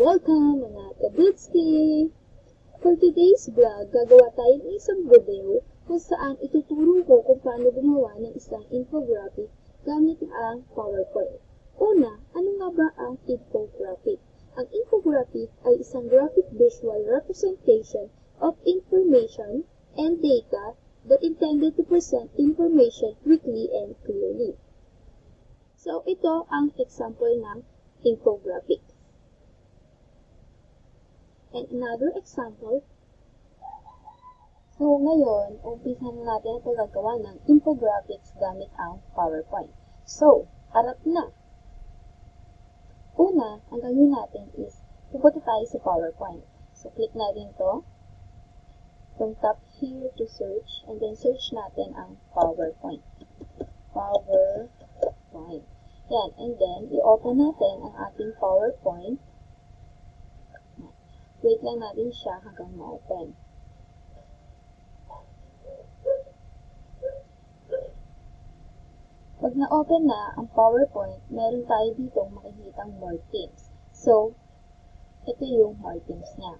Welcome mga kabutski! For today's vlog, gagawa tayo ng isang video kung saan ituturo ko kung paano gumawa ng isang infographic gamit ang PowerPoint. Una, ano nga ba ang infographic? Ang infographic ay isang graphic visual representation of information and data that intended to present information quickly and clearly. So, ito ang example ng infographic. And another example, so ngayon, umpisa na natin ang paggagawa ng infographics gamit ang PowerPoint. So, harap na. Una, ang gawin natin is, pupunta tayo sa PowerPoint. So, click natin to. From top here to search, and then search natin ang PowerPoint. PowerPoint. Yan, and then, i-open natin ang ating PowerPoint. Wait lang natin siya hanggang ma-open. Pag na-open na ang PowerPoint, meron tayo dito makikitang more themes. So, ito yung more themes niya.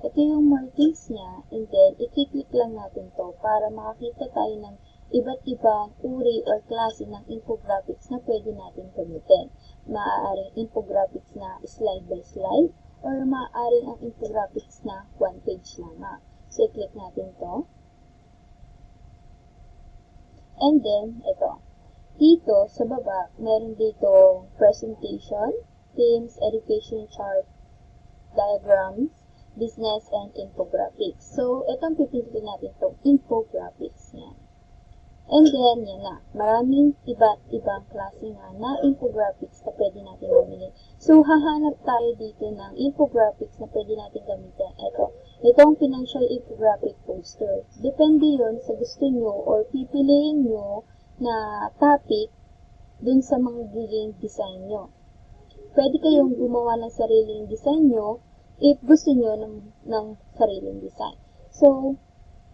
Ito yung more themes niya, and then, i-click lang natin to para makakita tayo ng iba't ibang uri or klase ng infographics na pwede natin gamitin. Maaaring infographics na slide by slide, or maaaring ang infographics na one page lamang. So, i-click natin to. And then, ito. Dito, sa baba, meron dito presentation, themes, education chart, diagrams, business, and infographics. So, itong pipilitin natin itong infographics. Yan. And then, yan na. Maraming iba't ibang klase nga na infographics na pwede natin gamitin. So, hahanap tayo dito ng infographics na pwede natin gamitin. Ito ang financial infographic poster. Depende yun sa gusto nyo or pipiliin nyo na topic dun sa mga giging design nyo. Pwede kayong gumawa ng sariling design nyo if gusto nyo ng sariling design. So,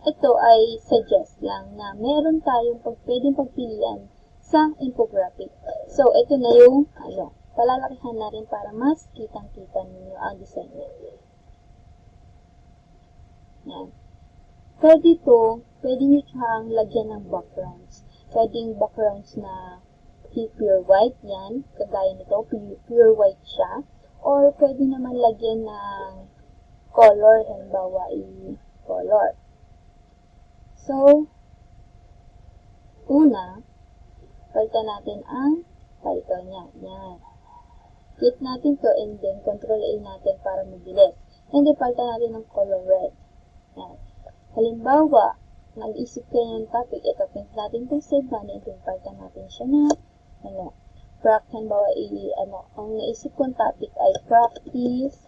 ito ay suggest lang na meron tayong pwedeng pagpilian sa infographic. So, ito na yung, palalakihan na rin para mas kitang-kita ninyo ang design niya. Yan. Pwede nyo siyang lagyan ng backgrounds. Pwedeng backgrounds na pure white, yan. Kagaya nito, pure white siya. Or pwede naman lagyan ng color, halimbawa i-color. So, una, palitan natin ang title niya. Yan. Click natin to and then Control A natin para mabilis. And then, palitan natin ng color red. Yan. Halimbawa, nag-isip kayo ng topic, ito, print natin itong save money, and then palitan natin siya na, halimbawa, ang naisip kong topic ay practice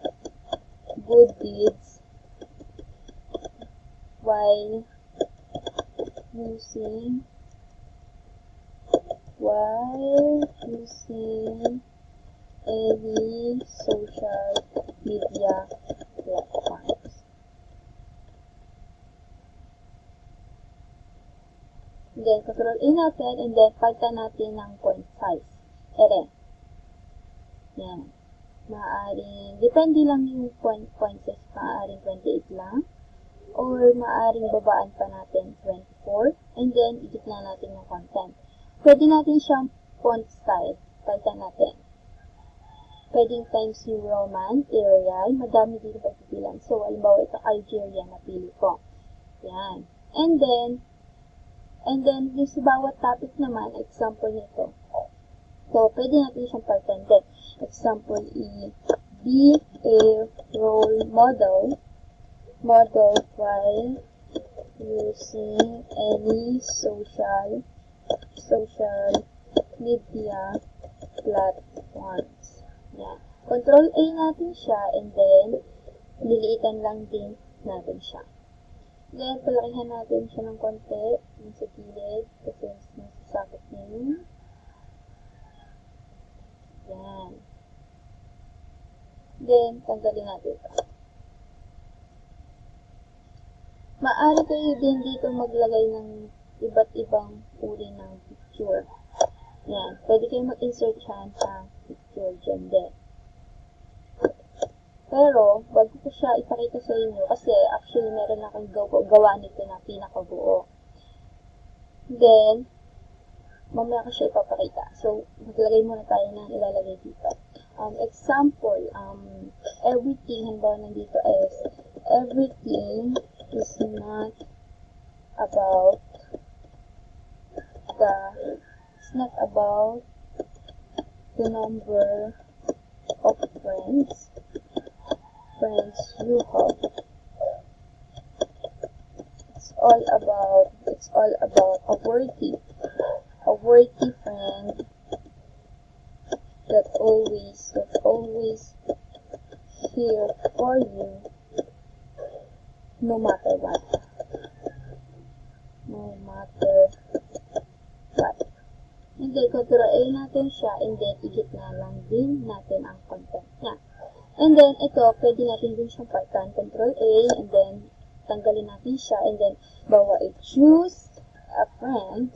good deeds while using any social media platforms. And then, Control A natin, and then, palitan natin ng font size. Ere. Yan. Maaaring, depende lang yung font size, maaaring 28 lang. Or maaaring babaan pa natin 24, and then edit na natin yung content. Pwede natin siyang font style, palitan natin. Pwedeng Times New Roman, Arial, madami dito pagpipilan. So, halimbawa ito Algeria na pili ko. Yan. And then, yung sa bawat topic naman, example nito. So, pwede natin siyang palitan din. Example, be a role model while using any social media platforms. Yeah. Control A natin siya, and then liliitan lang din natin siya. Then, palakihan natin siya ng konti yung sa gilid kasi nasasakit niya yun. Yan. Then, tanggalin natin ito. Maaari kayo din dito maglagay ng iba't ibang uri ng picture. Yan. Pwede kayo mag-insert siya sa picture dyan din. Pero, bago ko siya ipakita sa inyo, kasi actually meron akong gawa nito na pinakabuo. Then, mamaya ko siya ipapakita. So, maglagay muna tayo ng ilalagay dito. Example, everything, halimbawa nandito is, everything is not about the number of friends you have. It's all about a worthy friend that always here for you no matter what. And then, control-A natin siya, and then, igitna lang din natin ang content niya. And then, ito, pwede natin din siyang palitan. Control-A, and then, tanggalin natin siya, and then, bawa choose a friend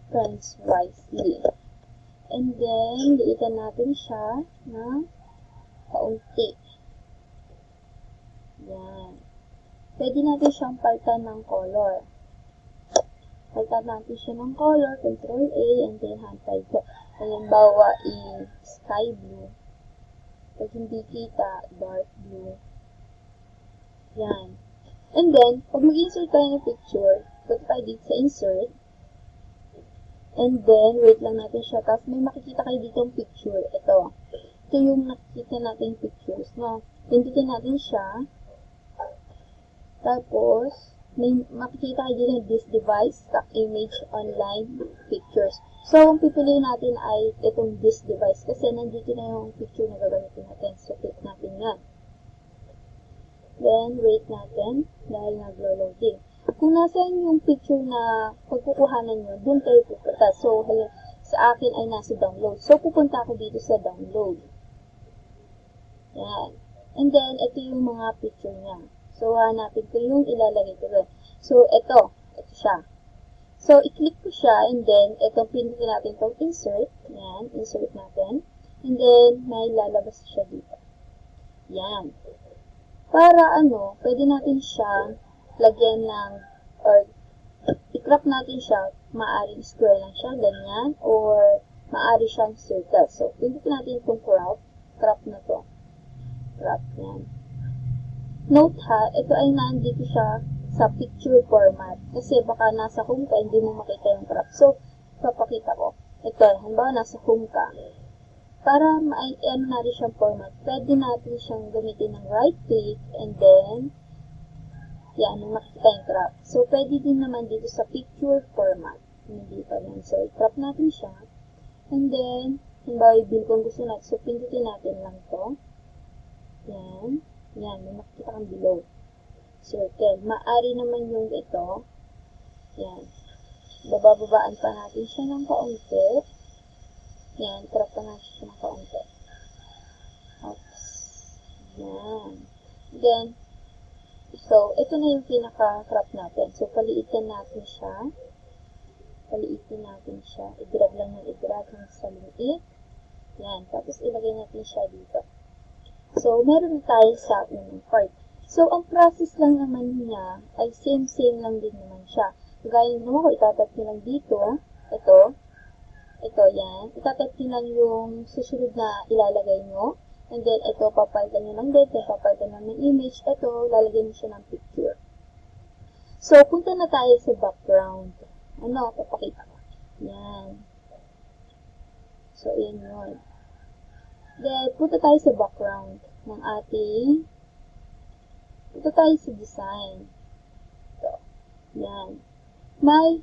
friends wisely. And then, liitan natin siya na kaunti. Yan. Pwede natin siyang palitan ng color. Palitan natin siya ng color, Control A, and then hantay ko. Halimbawa, sky blue. Pag hindi kita, dark blue. Yan. And then, pag mag-insert tayo ng picture, punta tayo dito sa insert. And then, wait lang natin siya. Tapos may makikita kayo dito ang picture. Ito. Ito yung nakikita natin pictures. No? Pindutin natin siya. Tapos, may makikita kayo dito this device, stock image, online, pictures. So, ang pipiliin natin ay itong this device kasi nandito na yung picture na gagamitin natin. So, click natin yan. Then, wait natin dahil naglo-loading. Kung nasaan yung picture na pagkukuhanan nyo, doon kayo pupunta. So, sa akin ay nasa download. So, pupunta ako dito sa download. Yan. And then, ito yung mga picture niya. So, hanapin ko yung ilalagay ko doon. So, ito siya. So, i-click ko siya, and then, ito, pindutin natin itong insert. Yan, insert natin. And then, may lalabas siya dito. Yan. Para pwede natin siya lagyan ng, or i-crop natin siya, maaaring square lang siya, ganyan, or maaari siyang circle. So, pindutin natin itong crop na to. Crop, yan. Note ha, ito ay nandito siya sa picture format. Kasi baka nasa home ka, hindi mo makita yung crop. So, papakita ko. Ito, halimbawa nasa home ka. Para natin siyang format, pwede natin siyang gamitin ng right click, and then, yan, makikita yung crop. So, pwede din naman dito sa picture format. Dito yan. So, i-crop natin siya. And then, halimbawa, i-build kung gusto natin. So, pindutin natin lang to. Yan. Yan, may makikita kang below. Circle. Maari naman yung ito. Yan. Bababaan pa natin siya ng kaunti. Yan, crop pa natin siya ng kaunti. Oops. Yan. Then, so, ito na yung pinaka-crop natin. So, paliitin natin siya. I-drag lang ng i-drag hanggang sa liit. Yan. Tapos, ilagay natin siya dito. So, meron tayo sa unang part. So, ang process lang naman niya ay same lang din naman siya. Gaya naman ko, itatype nyo lang dito. Ito, yan. Itatype nyo lang yung susunod na ilalagay nyo. And then, ito, papalitan nyo ng date. Then, papalitan nyo ng image. Ito, lalagyan nyo siya ng picture. So, punta na tayo sa background. Papakita ko. Yan. So, yan yun. Then, punta tayo sa background ng ating, punta tayo sa design. Ito. Yan. May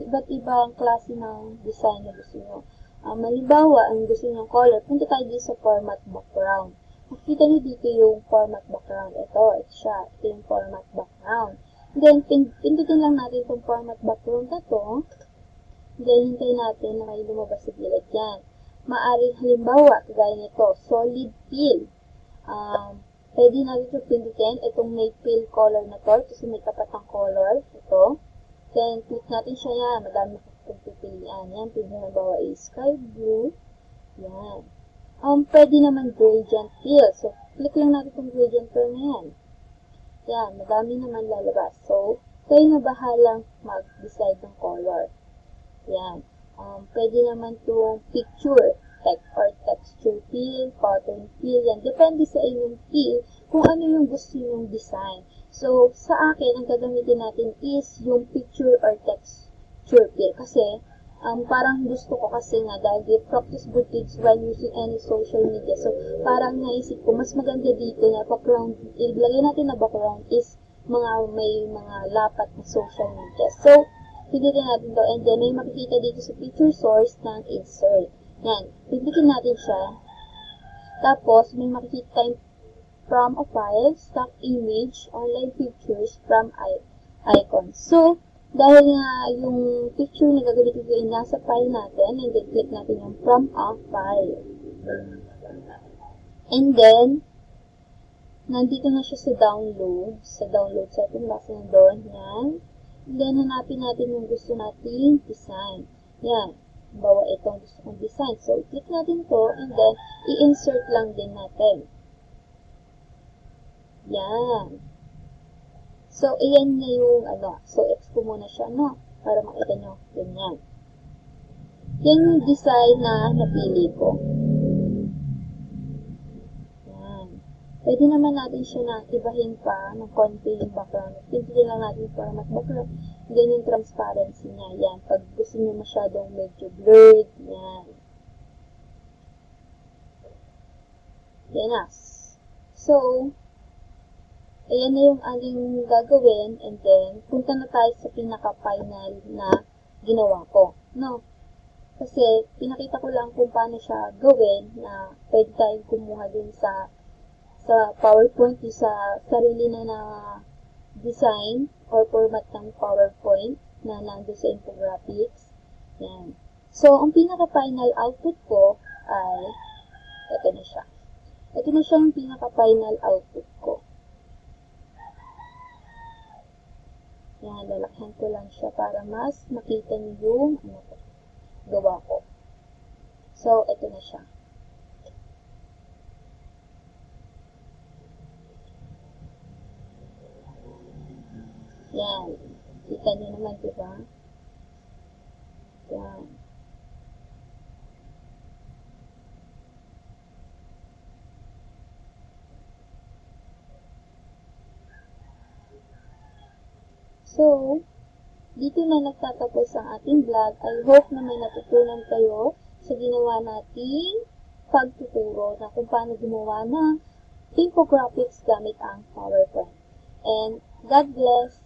iba't ibang klase ng design na gusto nyo. Halimbawa, ang gusto nyo color, punta tayo dito sa format background. Makikita nyo dito yung format background. Ito siya. Ito yung format background. Then, pindutin lang natin itong format background na to. Then, hintayin natin na may lumabas sa gilid yan. Maaring halimbawa, kagaya nito, solid fill. Pwede natin ito pindutin. Itong may fill color na to. Ito may tapat ng color. Ito. Then, click natin siya yan. Madami na itong pipilian. Yan, halimbawa is sky blue. Yan. Pwede naman gradient fill. So, click lang natin itong gradient fill na yan. Yan, madami naman lalabas. So, kayo na bahalang mag-decide ng color. Yan. Pwede naman itong picture, text or texture fill, pattern fill. Yan, depende sa inyong fill kung ano yung gusto nyong design. So, sa akin, ang gagamitin natin is yung picture or texture fill. Kasi, parang gusto ko kasi nga dahil they practice good things while using any social media. So, parang naisip ko, mas maganda dito na background, ilagay natin na background is may mga lapat na social media. So, pilitin natin to and then may makikita dito sa picture source ng insert. Yan, pilitin natin siya. Tapos, may makikita tayong from a file, stock image, online pictures, from icon. So, dahil nga yung picture na gagamitin ko ay nasa file natin, and then click natin yung from a file. And then, nandito na siya sa download. Sa download setting, basta na doon. Yan. And then, hanapin natin yung gusto nating design. Yan. Bawa itong gusto kong design. So, click natin to, and then, i-insert lang din natin. Yan. So, ayan na yung, so, expo muna siya, para makita nyo, ganyan. Yan yung design na napili ko. Yan. Pwede naman natin siya na ibahin pa ng konti yung background. Pintilin lang natin para mas background. Then yung transparency niya, yan. Pag gusto nyo masyadong medyo blurred, yan. Yan na. So, ayan na yung aling gagawin, and then, punta na tayo sa pinaka-final na ginawa ko, Kasi, pinakita ko lang kung paano siya gawin, na pwede tayong kumuha din sa PowerPoint, sa sarili na design or format ng PowerPoint na nandun sa Infographics. Yan. So, ang pinaka-final output ko ay, ito na siya. Ito na siya yung pinaka-final output ko. Yan, lalakhan ko lang siya para mas makita niyo yung gawa ko. So, ito na siya. Yan. Kita niyo naman, diba? Yan. So, dito na nagtatapos ang ating vlog. I hope na may natutunan kayo sa ginawa nating pagtuturo na kung paano gumawa ng infographics gamit ang PowerPoint. And God bless!